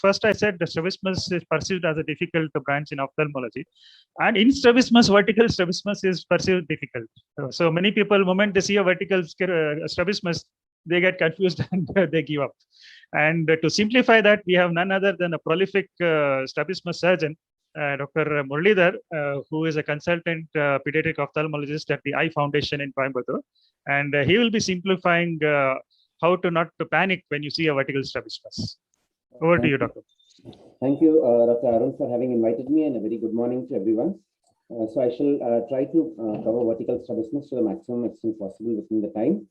first I said the strabismus is perceived as a difficult branch in ophthalmology, and in strabismus, vertical strabismus is perceived difficult. So many people, moment they see a vertical strabismus, they get confused and they give up. And to simplify that, we have none other than a prolific strabismus surgeon, Dr. Muralidhar, who is a consultant pediatric ophthalmologist at the Eye Foundation in Coimbatore. And he will be simplifying how to not to panic when you see a vertical strabismus. Over to you, Doctor. Thank you, Dr. Arun, for having invited me, and a very good morning to everyone. So I shall try to cover vertical strabismus to the maximum extent possible within the time.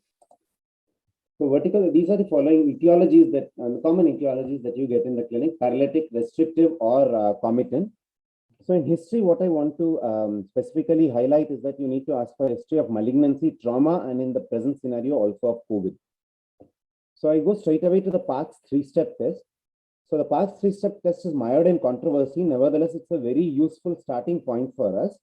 So vertical, these are the following etiologies that, common etiologies that you get in the clinic: paralytic, restrictive, or comitant. So in history, what I want to specifically highlight is that you need to ask for history of malignancy, trauma, and in the present scenario also of COVID. So I go straight away to the Parkes three-step test. So the Parkes three-step test is mired in controversy. Nevertheless, it's a very useful starting point for us.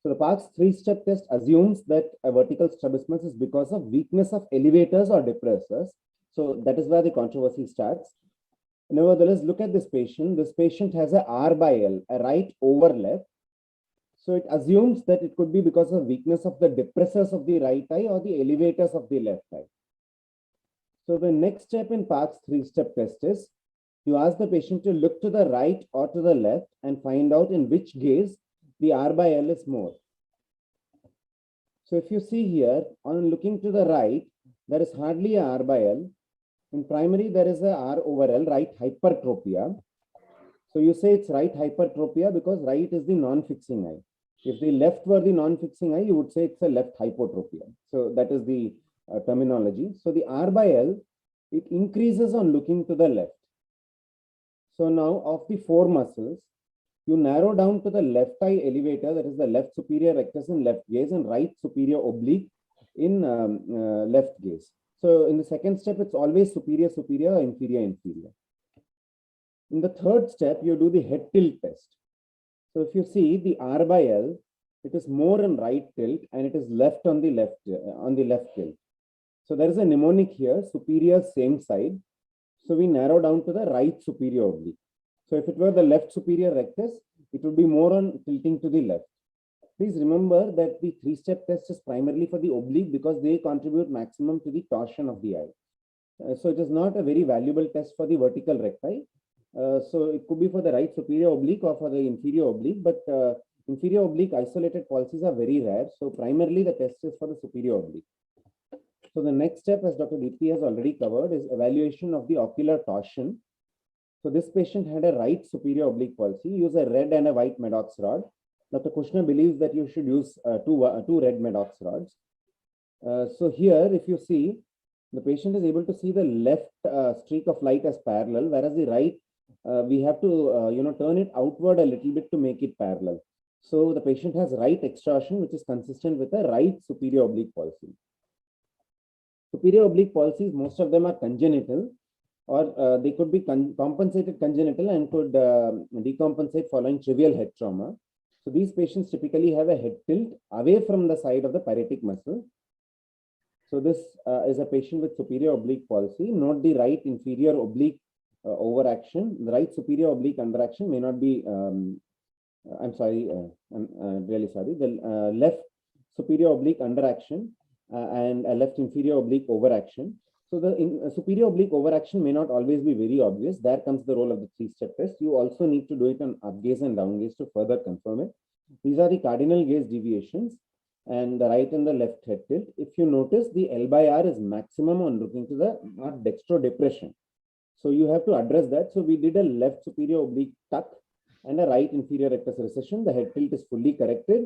So the Parkes three-step test assumes that a vertical strabismus is because of weakness of elevators or depressors. So that is where the controversy starts. Nevertheless, look at this patient. This patient has a R by L, a right over left. So it assumes that it could be because of weakness of the depressors of the right eye or the elevators of the left eye. So the next step in Parkes three-step test is you ask the patient to look to the right or to the left and find out in which gaze the R by L is more. So if you see here, on looking to the right, there is hardly a R by L. In primary, there is a R over L, right hypertropia. So you say it's right hypertropia because right is the non-fixing eye. If the left were the non-fixing eye, you would say it's a left hypotropia. So that is the terminology. So the R by L, it increases on looking to the left. So now of the four muscles, you narrow down to the left eye elevator, that is the left superior rectus in left gaze and right superior oblique in left gaze. So in the second step, it's always superior, superior, inferior, inferior. In the third step, you do the head tilt test. So if you see the R by L, it is more in right tilt and it is left on the left tilt. So there is a mnemonic here, superior same side. So we narrow down to the right superior oblique. So if it were the left superior rectus, it would be more on tilting to the left. Please remember that the three-step test is primarily for the oblique because they contribute maximum to the torsion of the eye. So it is not a very valuable test for the vertical recti. So it could be for the right superior oblique or for the inferior oblique, but inferior oblique isolated palsies are very rare. So primarily the test is for the superior oblique. So the next step, as Dr. Deepti has already covered, is evaluation of the ocular torsion. So this patient had a right superior oblique palsy. Use a red and a white Maddox rod. Dr. Kushner believes that you should use two red Maddox rods. So here, if you see, the patient is able to see the left streak of light as parallel, whereas the right, we have to turn it outward a little bit to make it parallel. So the patient has right extorsion, which is consistent with a right superior oblique palsy. Superior oblique palsies, most of them are congenital, or they could be compensated congenital and could decompensate following trivial head trauma. So these patients typically have a head tilt away from the side of the parietic muscle. So this is a patient with superior oblique palsy. Note the right inferior oblique overaction. The right superior oblique underaction may not be, I'm sorry, I'm really sorry. The left superior oblique underaction and a left inferior oblique overaction. So the superior oblique overaction may not always be very obvious. There comes the role of the three-step test. You also need to do it on up gaze and down gaze to further confirm it. These are the cardinal gaze deviations and the right and the left head tilt. If you notice, the L by R is maximum on looking to the dextrodepression. So you have to address that. So we did a left superior oblique tuck and a right inferior rectus recession. The head tilt is fully corrected.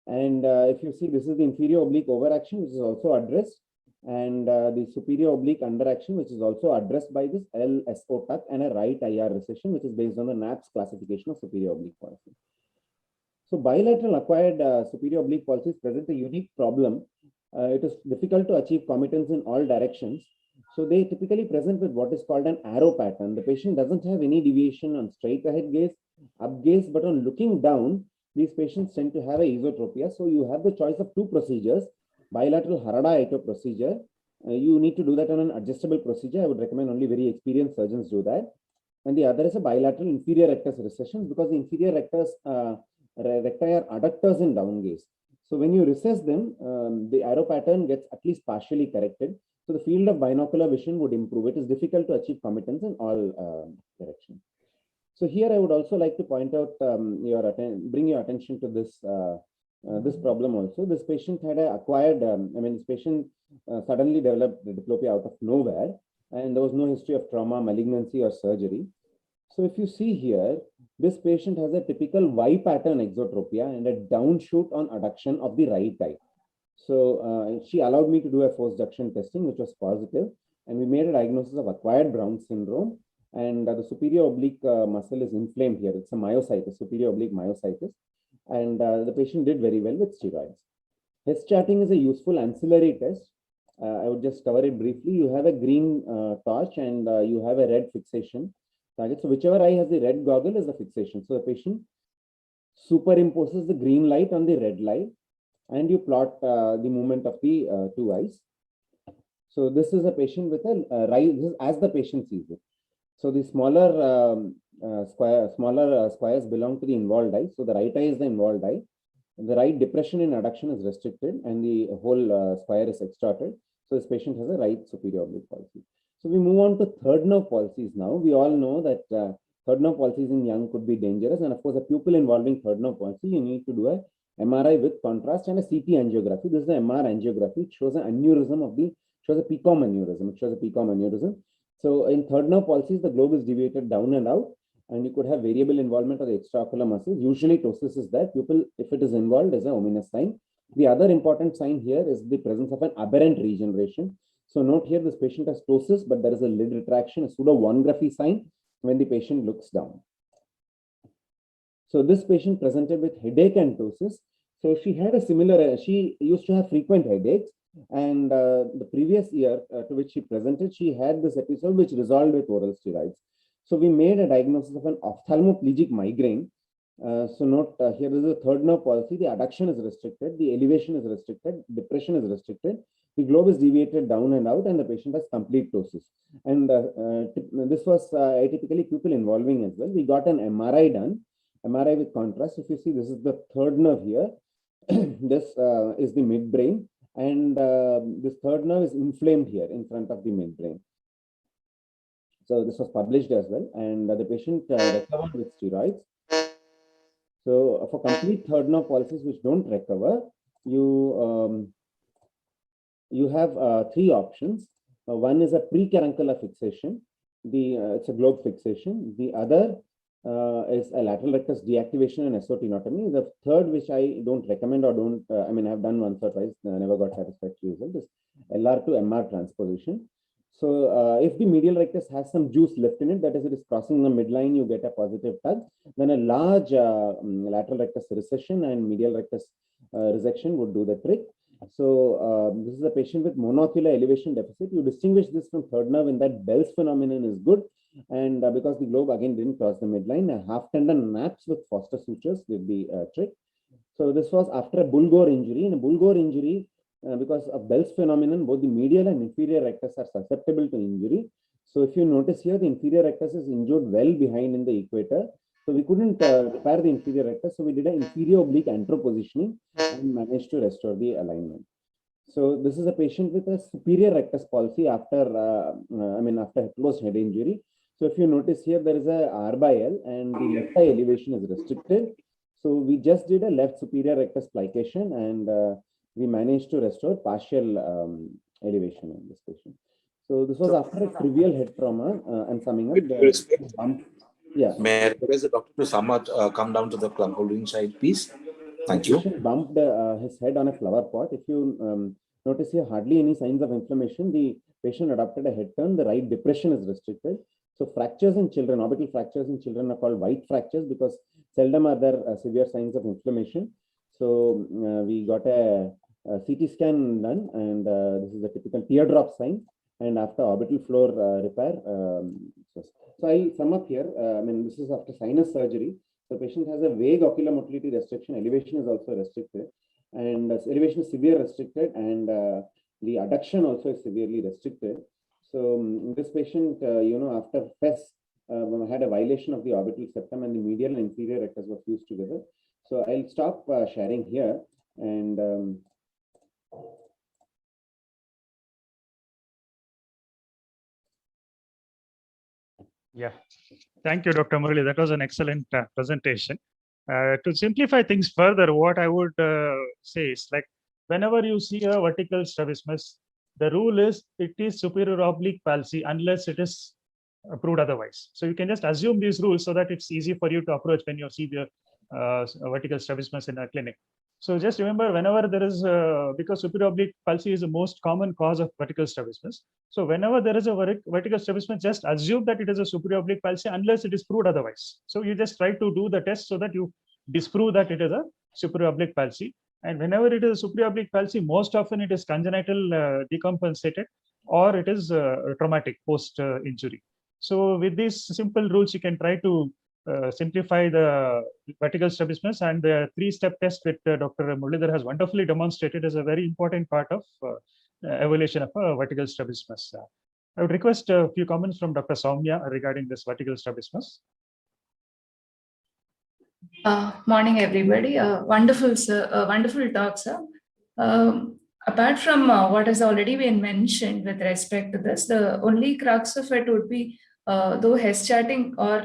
And if you see, this is the inferior oblique overaction, which is also addressed, and the superior oblique underaction, which is also addressed by this LSO tuck and a right IR recession, which is based on the NAPS classification of superior oblique palsy. So bilateral acquired superior oblique palsies present a unique problem. It is difficult to achieve comitance in all directions. So they typically present with what is called an arrow pattern. The patient doesn't have any deviation on straight ahead gaze, up gaze, but on looking down, these patients tend to have a esotropia. So you have the choice of two procedures: bilateral Harada-Ito procedure. You need to do that on an adjustable procedure. I would recommend only very experienced surgeons do that. and the other is a bilateral inferior rectus recession because the inferior rectus recti are adductors in down gaze. So when you recess them, the arrow pattern gets at least partially corrected. So the field of binocular vision would improve. It is difficult to achieve committance in all directions. So here I would also like to point out bring your attention to this this problem also. This patient had acquired, this patient suddenly developed diplopia out of nowhere, and there was no history of trauma, malignancy, or surgery. So if you see here, this patient has a typical Y pattern exotropia and a downshoot on adduction of the right eye. So she allowed me to do a forced adduction testing, which was positive, and we made a diagnosis of acquired Brown syndrome. And the superior oblique muscle is inflamed here. It's a myositis, superior oblique myositis. And the patient did very well with steroids. His charting is a useful ancillary test. I would just cover it briefly. You have a green torch and you have a red fixation target. So whichever eye has the red goggle is the fixation. So the patient superimposes the green light on the red light, and you plot the movement of the two eyes. So this is a patient with a right, this is as the patient sees it. So the smaller squares belong to the involved eye. So the right eye is the involved eye. The right depression in adduction is restricted, and the whole square is extorted. So this patient has a right superior oblique palsy. So we move on to third nerve palsies now. We all know that third nerve palsies in young could be dangerous. And of course, a pupil involving third nerve palsy, you need to do a MRI with contrast and a CT angiography. This is the MR angiography. It shows an aneurysm of the, shows a PCOM aneurysm. It shows a PCOM aneurysm. So in third nerve palsies, the globe is deviated down and out, and you could have variable involvement of the extraocular muscles. Usually ptosis is there. Pupil, if it is involved, is an ominous sign. The other important sign here is the presence of an aberrant regeneration. So note here, this patient has ptosis, but there is a lid retraction, a pseudo-vonography sign when the patient looks down. So this patient presented with headache and ptosis. So she had a similar, she used to have frequent headaches. And the previous year to which she presented, she had this episode which resolved with oral steroids. So we made a diagnosis of an ophthalmoplegic migraine. So note here is a third nerve palsy. The adduction is restricted, the elevation is restricted, depression is restricted, the globe is deviated down and out, and the patient has complete ptosis. And this was atypically pupil involving as well. We got an MRI done, MRI with contrast. If you see, this is the third nerve here. This is the midbrain, and this third nerve is inflamed here in front of the midbrain. So this was published as well, and the patient recovered with steroids. So for complete third nerve palsies which don't recover, you you have three options. One is a precaruncular fixation. It's a globe fixation. The other is a lateral rectus deactivation and esotenotomy. The third, which I don't recommend or don't, I've done once or twice, never got satisfactory result, is LR to MR transposition. So if the medial rectus has some juice left in it, that is, it is crossing the midline, you get a positive tug, then a large lateral rectus recession and medial rectus resection would do the trick. So this is a patient with monocular elevation deficit. You distinguish this from third nerve in that Bell's phenomenon is good. And because the globe again didn't cross the midline, a half tendon naps with Foster sutures did the trick. So this was after a Bulgor injury. In a Bulgor injury, because of Bell's phenomenon, both the medial and inferior rectus are susceptible to injury. So if you notice here, the inferior rectus is injured well behind in the equator. So we couldn't repair the inferior rectus. So we did an inferior oblique anteropositioning and managed to restore the alignment. So this is a patient with a superior rectus palsy after, after closed head injury. So if you notice here, there is a R by L and the left eye elevation is restricted. So we just did a left superior rectus plication and we managed to restore partial elevation in this patient. So this was after a trivial head trauma. And summing up, may I request the doctor to somewhat come down to the holding side, please? Thank you. The patient bumped his head on a flower pot. If you notice here, hardly any signs of inflammation. The patient adopted a head turn. The right depression is restricted. So fractures in children, orbital fractures in children are called white fractures because seldom are there severe signs of inflammation. So we got a CT scan done, and this is a typical teardrop sign. And after orbital floor repair, so I'll sum up here. This is after sinus surgery. The patient has a vague ocular motility restriction. Elevation is also restricted, and elevation is severe restricted, and the adduction also is severely restricted. So this patient, after FES, had a violation of the orbital septum and the medial and inferior rectus were fused together. So I'll stop sharing here and Yeah, thank you, Dr. Murali. That was an excellent presentation. To simplify things further, what I would say is like whenever you see a vertical strabismus, the rule is it is superior oblique palsy unless it is proved otherwise. So you can just assume these rules so that it's easy for you to approach when you see the vertical strabismus in a clinic. So just remember, whenever there is, because superior oblique palsy is the most common cause of vertical strabismus. So whenever there is a vertical strabismus, just assume that it is a superior oblique palsy unless it is proved otherwise. So you just try to do the test so that you disprove that it is a superior oblique palsy. And whenever it is a superior oblique palsy, most often it is congenital decompensated or it is traumatic post injury. So with these simple rules, you can try to simplify the vertical strabismus, and the 3-step test with Dr. Muralidhar has wonderfully demonstrated is a very important part of evaluation of a vertical strabismus. I would request a few comments from Dr. Soumya regarding this vertical strabismus. Morning, everybody. Wonderful, sir. Wonderful talk, sir. Apart from what has already been mentioned with respect to this, the only crux of it would be though Hess charting or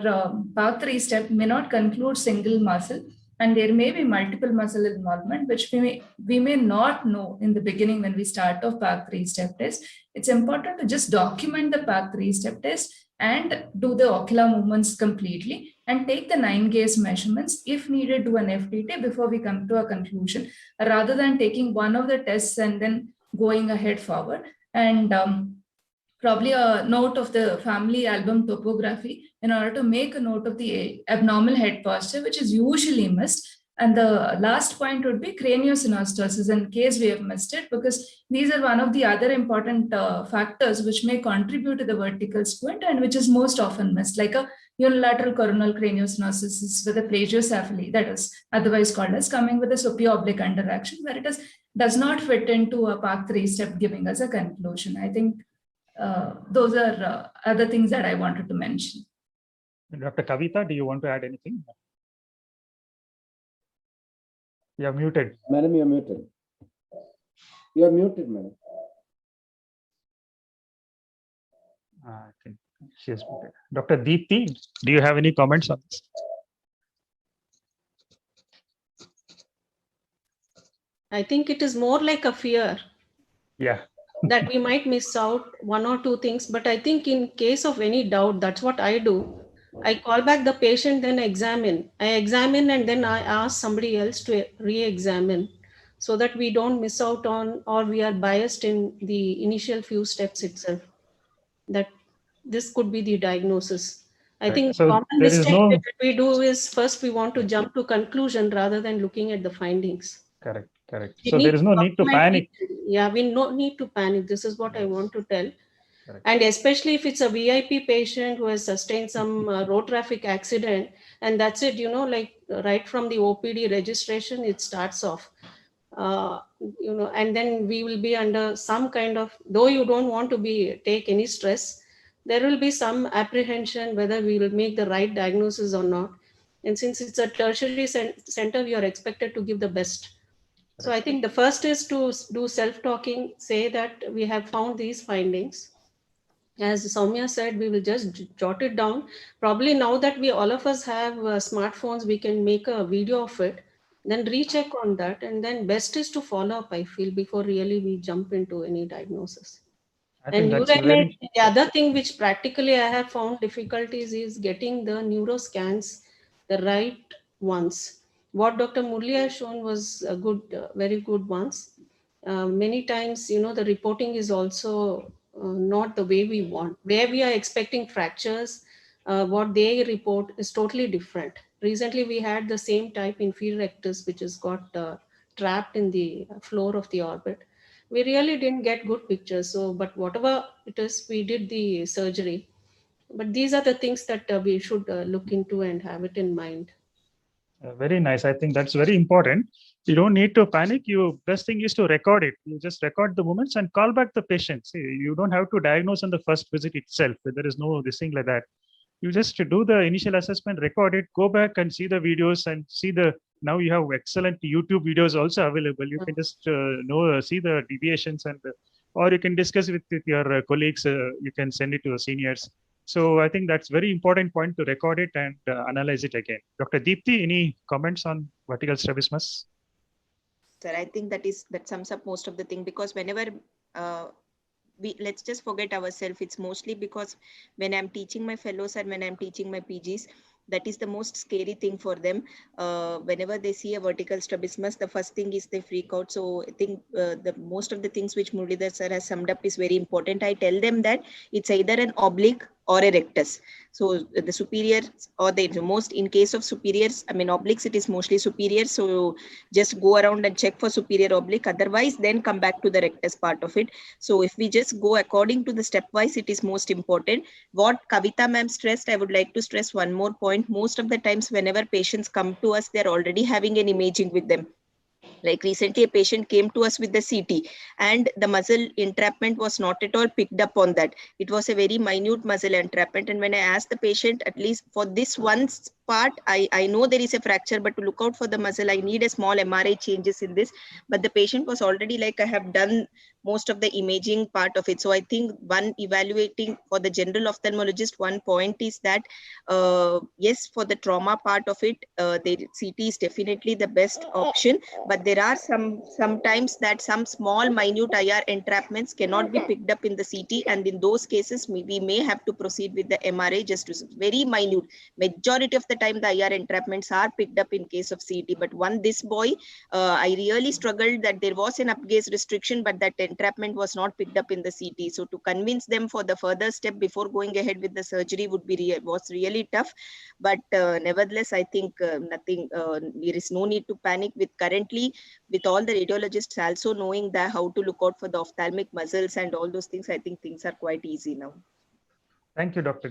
Park 3-step may not conclude single muscle, and there may be multiple muscle involvement, which we may not know in the beginning when we start off Park 3-step test. It's important to just document the Park 3-step test and do the ocular movements completely and take the 9-gaze measurements, if needed, do an FTT before we come to a conclusion, rather than taking one of the tests and then going ahead forward. And probably a note of the family album topography in order to make a note of the abnormal head posture, which is usually missed. And the last point would be craniosynostosis, in case we have missed it, because these are one of the other important factors which may contribute to the vertical squint and which is most often missed, like a unilateral coronal craniosynostosis with a plagiocephaly, that is otherwise called as coming with a superior-oblique underaction, where it does not fit into a Park 3-step, giving us a conclusion. I think those are other things that I wanted to mention. Dr. Kavita, do you want to add anything? You're muted. Madam, you're muted. You're muted, madam. I think she is muted. Dr. Deepti, do you have any comments on this? I think it is more like a fear. Yeah. That we might miss out one or two things, but I think in case of any doubt, that's what I do. I call back the patient, then examine. I examine and then I ask somebody else to re-examine so that we don't miss out on, or we are biased in the initial few steps itself. That this could be the diagnosis. I think so common mistake that we do is first we want to jump to conclusion rather than looking at the findings. Correct. So there is no need to panic. Yeah, we no need to panic. This is what I want to tell. Correct. And especially if it's a VIP patient who has sustained some road traffic accident, and that's it, like right from the OPD registration, it starts off, and then we will be under some kind of, though you don't want to take any stress, there will be some apprehension whether we will make the right diagnosis or not. And since it's a tertiary center, we are expected to give the best. So I think the first is to do self-talking, say that we have found these findings. As Soumya said, we will just jot it down. Probably now that all of us have smartphones, we can make a video of it, then recheck on that. And then best is to follow up, I feel, before really we jump into any diagnosis. And the other thing which practically I have found difficulties is getting the neuroscans, the right ones. What Dr. Murali has shown was a good, very good ones. Many times, the reporting is also not the way we want. Where we are expecting fractures, what they report is totally different. Recently, we had the same type inferior rectus, which has got trapped in the floor of the orbit. We really didn't get good pictures. So, but whatever it is, we did the surgery. But these are the things that we should look into and have it in mind. Very nice. I think that's very important. You don't need to panic. Best thing is to record it. You just record the movements and call back the patient. See, you don't have to diagnose on the first visit itself. There is no this thing like that. You just do the initial assessment, record it, go back and see the videos and see now you have excellent YouTube videos also available. You can just see the deviations or you can discuss with your colleagues. You can send it to the seniors. So I think that's very important point to record it and analyze it again. Dr. Deepti, any comments on vertical strabismus? Sir, I think that sums up most of the thing, because whenever let's just forget ourselves. It's mostly because when I'm teaching my fellows and when I'm teaching my PGs, that is the most scary thing for them. Whenever they see a vertical strabismus, the first thing is they freak out. So I think the most of the things which Muralidhar sir has summed up is very important. I tell them that it's either an oblique or a rectus. So the superior or the most, in case of superiors, I mean obliques, it is mostly superior. So just go around and check for superior oblique. Otherwise, then come back to the rectus part of it. So if we just go according to the stepwise, it is most important. What Kavita ma'am stressed, I would like to stress one more point. Most of the times, whenever patients come to us, they're already having an imaging with them. Like recently, a patient came to us with the CT and the muscle entrapment was not at all picked up on that. It was a very minute muscle entrapment. And when I asked the patient, at least for this one part, I know there is a fracture, but to look out for the muscle, I need a small MRI changes in this. But the patient was already like, I have done most of the imaging part of it. So I think one evaluating for the general ophthalmologist, one point is that, yes, for the trauma part of it, the CT is definitely the best option. But there are sometimes that some small minute IR entrapments cannot be picked up in the CT. And in those cases, we may have to proceed with the MRI, just to very minute. Majority of the time, the IR entrapments are picked up in case of CT. But this boy, I really struggled that there was an upgaze restriction, but that entrapment was not picked up in the CT. So to convince them for the further step before going ahead with the surgery was really tough. But nevertheless, I think nothing. There is no need to panic with currently with all the radiologists also knowing that how to look out for the ophthalmic muscles and all those things. I think things are quite easy now. Thank you, Dr.